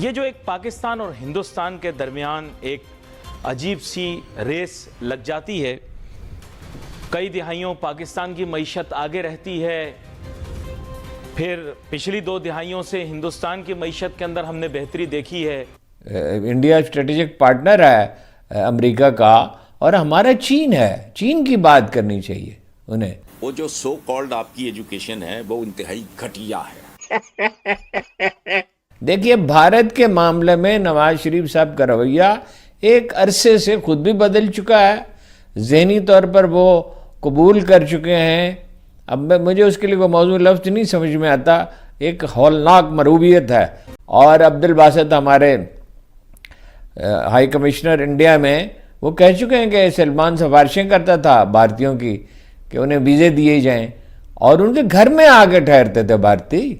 ये जो एक पाकिस्तान और हिंदुस्तान के दरमियान एक अजीब सी रेस लग जाती है, कई दिहाइयों पाकिस्तान की मईशत आगे रहती है, फिर पिछली 2 दिहाइयों से हिंदुस्तान की मईशत के अंदर हमने बेहतरी देखी है। इंडिया स्ट्रेटेजिक पार्टनर है अमेरिका का, और हमारा चीन है। चीन की बात करनी चाहिए उन्हें। वो जो सो कॉल्ड आपकी एजुकेशन है वो इंतहाई घटिया है। देखिए, भारत के मामले में नवाज शरीफ साहब का रवैया एक अरसे से खुद भी बदल चुका है। ज़हनी तौर पर वो कबूल कर चुके हैं। अब मुझे उसके लिए कोई मौजूद लफ्ज़ नहीं समझ में आता। एक हौलनाक मरूबियत है। और अब्दुल बासित हमारे हाई कमिश्नर इंडिया में वो कह चुके हैं कि सलमान सिफारिशें करता था भारतीयों की कि उन्हें वीज़े दिए जाएं, और उनके घर में आके ठहरते थे भारतीय,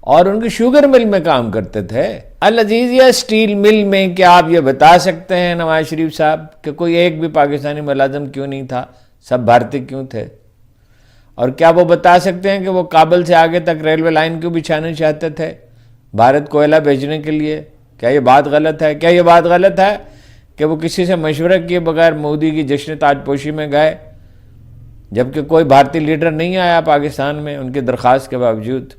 और उनके शुगर मिल में काम करते थे। अल अजीज़िया स्टील मिल में क्या आप ये बता सकते हैं नवाज शरीफ साहब कि कोई एक भी पाकिस्तानी मुलाजिम क्यों नहीं था, सब भारतीय क्यों थे? और क्या वो बता सकते हैं कि वो काबुल से आगे तक रेलवे लाइन क्यों बिछाना चाहते थे भारत कोयला भेजने के लिए? क्या ये बात गलत है? क्या ये बात गलत है कि वो किसी से मशवरा किए बगैर मोदी की जश्न ताजपोशी में गए, जबकि कोई भारतीय लीडर नहीं आया पाकिस्तान में उनकी दरख्वास्त के बावजूद?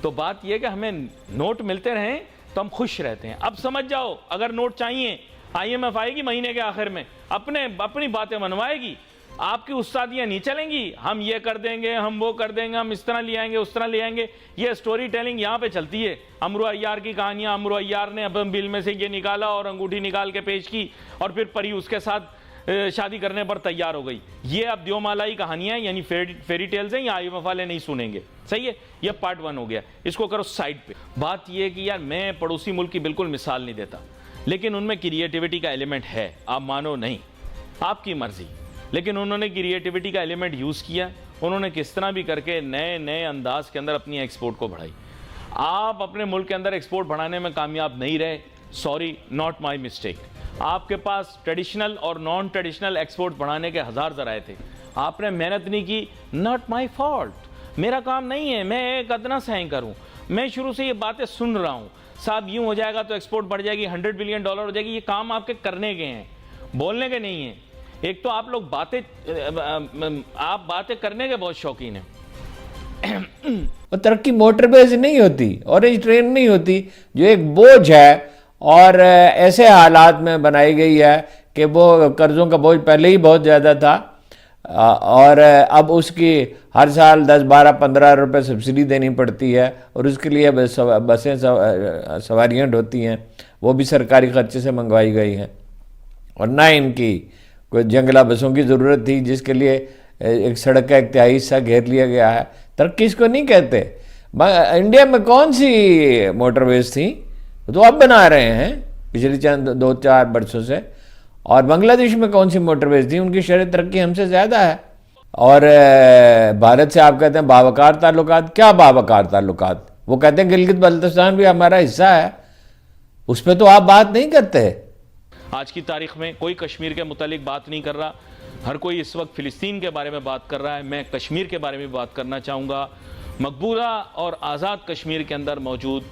तो बात यह कि हमें नोट मिलते रहें तो हम खुश रहते हैं। अब समझ जाओ, अगर नोट चाहिए, IMF आएगी महीने के आखिर में, अपनी बातें मनवाएगी, आपकी उस्तादियां नहीं चलेंगी। हम ये कर देंगे, हम वो कर देंगे, हम इस तरह ले आएंगे, उस तरह ले आएंगे। ये स्टोरी टेलिंग यहाँ पे चलती है। अमरू अय्यार की कहानियां, अमरू अय्यार ने अब बिल में से ये निकाला और अंगूठी निकाल के पेश की, और फिर परी उसके साथ शादी करने पर तैयार हो गई। ये अब द्योमालाई कहानियां यानी फेरी टेल्स हैं, या IMF वाले नहीं सुनेंगे। सही है, ये पार्ट 1 हो गया, इसको करो साइड पे। बात ये है कि यार मैं पड़ोसी मुल्क की बिल्कुल मिसाल नहीं देता, लेकिन उनमें क्रिएटिविटी का एलिमेंट है, आप मानो नहीं, आपकी मर्जी। लेकिन उन्होंने क्रिएटिविटी का एलिमेंट यूज़ किया। उन्होंने किस तरह भी करके नए नए अंदाज के अंदर अपनी एक्सपोर्ट को बढ़ाई। आप अपने मुल्क के अंदर एक्सपोर्ट बढ़ाने में कामयाब नहीं रहे, सॉरी, नॉट माई मिस्टेक। आपके पास ट्रेडिशनल और नॉन ट्रेडिशनल एक्सपोर्ट बढ़ाने के 1000 ज़राए थे, आपने मेहनत नहीं की, नॉट माई फॉल्ट, मेरा काम नहीं है, मैं एक अदना सही करूँ। मैं शुरू से ये बातें सुन रहा हूँ, साहब यूँ हो जाएगा तो एक्सपोर्ट बढ़ जाएगी, $100 बिलियन हो जाएगी। ये काम आपके करने के हैं, बोलने के नहीं हैं। एक तो आप लोग बातें करने के बहुत शौकीन हैं। और तरक्की मोटरवेज नहीं होती, ऑरेंज ट्रेन नहीं होती, जो एक बोझ है और ऐसे हालात में बनाई गई है कि वो कर्ज़ों का बोझ पहले ही बहुत ज़्यादा था, और अब उसकी हर साल 10, 12, 15 रुपये सब्सिडी देनी पड़ती है, और उसके लिए बसें सवारियाँ ढोती हैं, वो भी सरकारी खर्चे से मंगवाई गई हैं। और ना इनकी कोई जंगला बसों की ज़रूरत थी, जिसके लिए एक सड़क का एक तिहाई हिस्सा घेर लिया गया है। तरक्की इसको नहीं कहते। इंडिया में कौन सी मोटरवेज थी, तो अब बना रहे हैं पिछले 2-4 वर्षों से। और बांग्लादेश में कौन सी मोटरवेज थी, उनकी शरह तरक्की हमसे ज़्यादा है। और भारत से आप कहते हैं बावकार ताल्लुकात, क्या बावकार ताल्लुकात? वो कहते हैं गिलगित बल्तिस्तान भी हमारा हिस्सा है, उस पर तो आप बात नहीं करते। आज की तारीख में कोई कश्मीर के मुतालिक बात नहीं कर रहा, हर कोई इस वक्त फ़िलिस्तीन के बारे में बात कर रहा है। मैं कश्मीर के बारे में बात करना चाहूँगा। मकबूजा और आज़ाद कश्मीर के अंदर मौजूद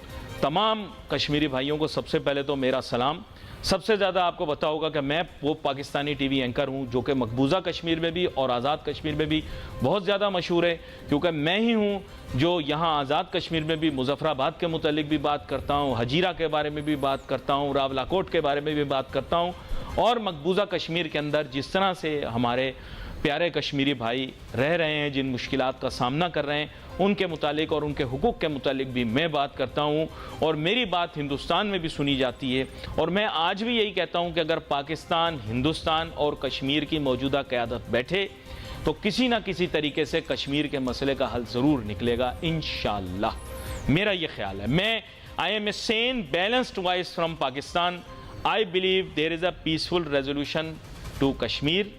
तमाम कश्मीरी भाइयों को सबसे पहले तो मेरा सलाम। सबसे ज़्यादा आपको पता होगा कि मैं वो पाकिस्तानी TV एंकर हूँ जो कि मकबूजा कश्मीर में भी और आज़ाद कश्मीर में भी बहुत ज़्यादा मशहूर है, क्योंकि मैं ही हूँ जो यहाँ आज़ाद कश्मीर में भी मुजफ्फराबाद के मुतालिक भी बात करता हूँ, हजीरा के बारे में भी बात करता हूँ, रावलाकोट के बारे में भी बात करता हूँ। और मकबूजा कश्मीर के अंदर जिस तरह से हमारे प्यारे कश्मीरी भाई रह रहे हैं, जिन मुश्किलात का सामना कर रहे हैं, उनके मुतालिक और उनके हुकूक के मुतालिक भी मैं बात करता हूँ। और मेरी बात हिंदुस्तान में भी सुनी जाती है। और मैं आज भी यही कहता हूँ कि अगर पाकिस्तान, हिंदुस्तान और कश्मीर की मौजूदा क़यादत बैठे तो किसी ना किसी तरीके से कश्मीर के मसले का हल ज़रूर निकलेगा, इंशाअल्लाह। मेरा ये ख्याल है। I am a sane balanced voice from Pakistan. I believe there is a peaceful resolution to Kashmir.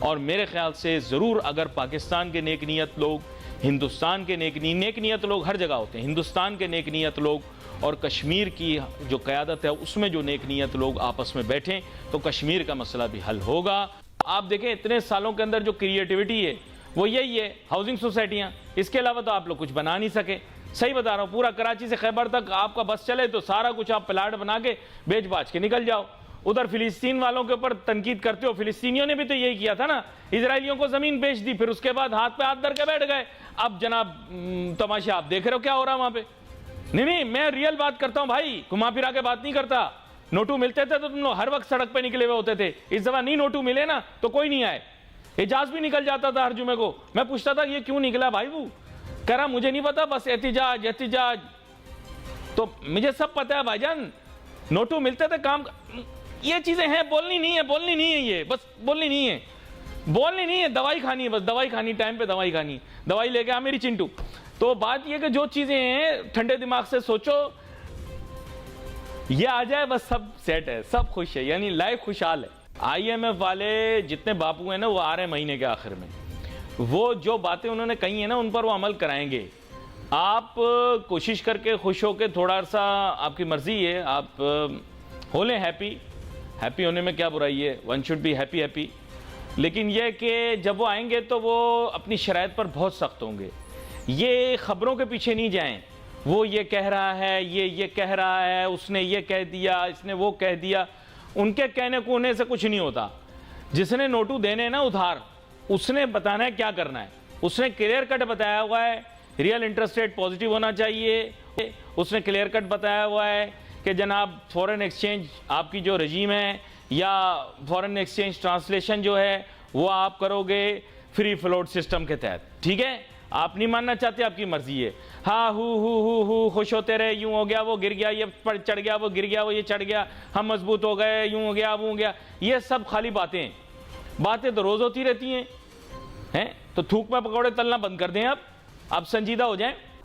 और मेरे ख्याल से ज़रूर अगर पाकिस्तान के नेक नीयत लोग, हिंदुस्तान के नेक नीयत लोग हर जगह होते हैं, हिंदुस्तान के नेक नीयत लोग और कश्मीर की जो क़यादत है उसमें जो नेक नीयत लोग आपस में बैठें तो कश्मीर का मसला भी हल होगा। आप देखें इतने सालों के अंदर जो क्रिएटिविटी है वो यही है, हाउसिंग सोसाइटियाँ, इसके अलावा तो आप लोग कुछ बना नहीं सके। सही बता रहा हूँ, पूरा कराची से खैबर तक आपका बस चले तो सारा कुछ आप प्लाट बना के बेच बाच के निकल जाओ। उधर फिलिस्तीन वालों के ऊपर तनकीद करते हो, फिलिस्तीनियों ने भी तो यही किया था ना, इजरायलियों को जमीन बेच दी, फिर उसके बाद हाथ पे हाथ धर के बैठ गए। अब जनाब तमाशा आप देख रहे हो क्या हो रहा वहां पे। नहीं, मैं रियल बात करता हूं भाई, घुमा फिरा के बात नहीं करता। नोटू मिलते थे तो तुम लोग हर वक्त सड़क पे निकले हुए होते थे। इस दफा नहीं नोटू मिले ना तो कोई नहीं आए, एजाज भी निकल जाता था हर जुमे को। मैं पूछता था ये क्यों निकला भाई, वो कह रहा मुझे नहीं पता, बस एहतिजाज एहतिजाज। तो मुझे सब पता है भाईजान, नोटू मिलते थे काम। ये चीजें हैं, बोलनी नहीं है, बोलनी नहीं है, ये बस बोलनी नहीं है, बोलनी नहीं है, दवाई खानी है, बस दवाई खानी, टाइम पे दवाई खानी, दवाई लेके आ मेरी चिंटू। तो बात ये कि जो चीजें हैं ठंडे दिमाग से सोचो, ये आ जाए बस सब सेट है, सब खुश है, यानी लाइफ खुशहाल है। IMF वाले जितने बापू हैं ना वो आ रहे हैं महीने के आखिर में, वो जो बातें उन्होंने कही है ना उन पर वो अमल कराएंगे। आप कोशिश करके खुश होके, थोड़ा सा आपकी मर्जी है, आप हो लें हैप्पी। हैप्पी होने में क्या बुराई है, one should be happy happy. लेकिन यह कि जब वो आएंगे तो वो अपनी शराइत पर बहुत सख्त होंगे। ये खबरों के पीछे नहीं जाएं, वो ये कह रहा है, ये कह रहा है, उसने ये कह दिया, इसने वो कह दिया। उनके कहने को होने से कुछ नहीं होता। जिसने नोटू देने ना उधार, उसने बताना है क्या करना है। उसने क्लियर कट बताया हुआ है, रियल इंटरेस्ट रेट पॉजिटिव होना चाहिए। उसने क्लियर कट बताया हुआ है कि जनाब फॉरेन एक्सचेंज आपकी जो रजीम है या फॉरेन एक्सचेंज ट्रांसलेशन जो है वो आप करोगे फ्री फ्लोट सिस्टम के तहत। ठीक है, आप नहीं मानना चाहते, आपकी मर्जी है। हाँ हु खुश होते रहे, यूं हो गया वो गिर गया, ये चढ़ गया वो गिर गया, वो ये चढ़ गया, हम मजबूत हो गए, यूं हो गया वो हो गया। ये सब खाली बातें, बातें तो रोज होती रहती हैं। तो थूक में पकौड़े तलना बंद कर दें, आप संजीदा हो जाएं।